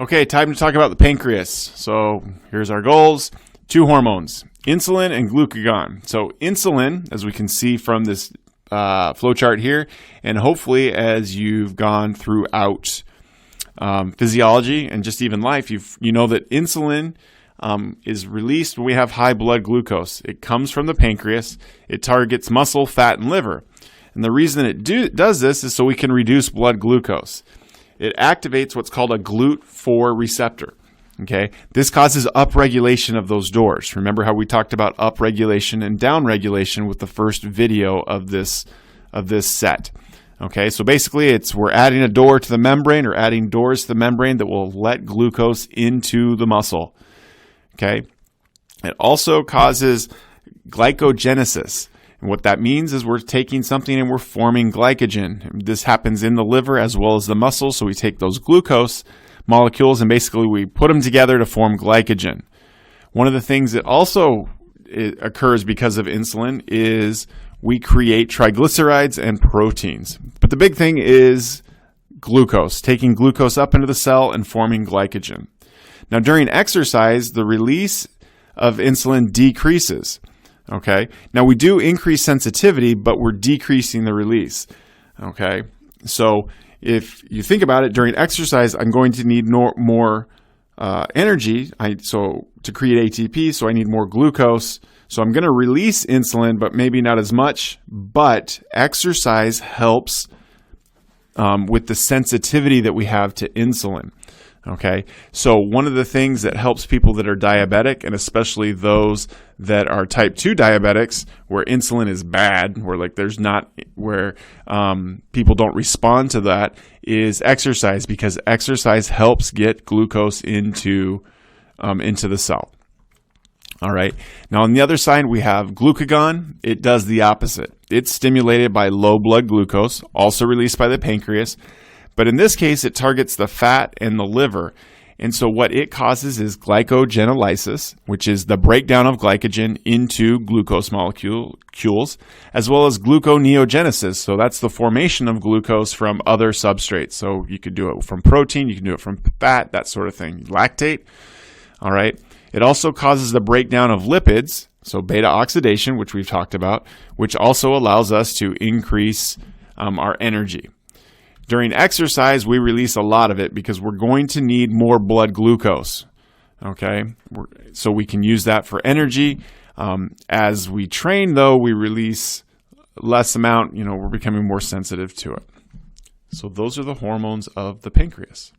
Okay, time to talk about the pancreas. So here's our goals. 2 hormones, insulin and glucagon. So insulin, as we can see from this flowchart here, and hopefully as you've gone throughout physiology and just even life, you know that insulin is released when we have high blood glucose. It comes from the pancreas. It targets muscle, fat, and liver. And the reason it does this is so we can reduce blood glucose. It activates what's called a GLUT4 receptor. Okay, this causes upregulation of those doors. Remember how we talked about upregulation and downregulation with the first video of this set. Okay, so basically we're adding a door to the membrane or adding doors to the membrane that will let glucose into the muscle. Okay, it also causes glycogenolysis. And what that means is we're taking something and we're forming glycogen. This happens in the liver as well as the muscle. So we take those glucose molecules and basically we put them together to form glycogen. One of the things that also occurs because of insulin is we create triglycerides and proteins. But the big thing is glucose, taking glucose up into the cell and forming glycogen. Now during exercise, the release of insulin decreases. Okay, now we do increase sensitivity, but we're decreasing the release. Okay, so if you think about it, during exercise, I'm going to need more energy. So to create ATP, so I need more glucose. So I'm going to release insulin, but maybe not as much. But exercise helps with the sensitivity that we have to insulin. Okay, so one of the things that helps people that are diabetic, and especially those that are type 2 diabetics, where insulin is bad, where people don't respond to that, is exercise, because exercise helps get glucose into the cell. All right. Now on the other side, we have glucagon. It does the opposite. It's stimulated by low blood glucose, also released by the pancreas. But in this case, it targets the fat and the liver. And so what it causes is glycogenolysis, which is the breakdown of glycogen into glucose molecules, as well as gluconeogenesis. So that's the formation of glucose from other substrates. So you could do it from protein, you can do it from fat, that sort of thing. Lactate. All right. It also causes the breakdown of lipids, so beta oxidation, which we've talked about, which also allows us to increase our energy. During exercise, we release a lot of it because we're going to need more blood glucose, okay? So we can use that for energy. As we train, though, we release less amount. We're becoming more sensitive to it. So those are the hormones of the pancreas.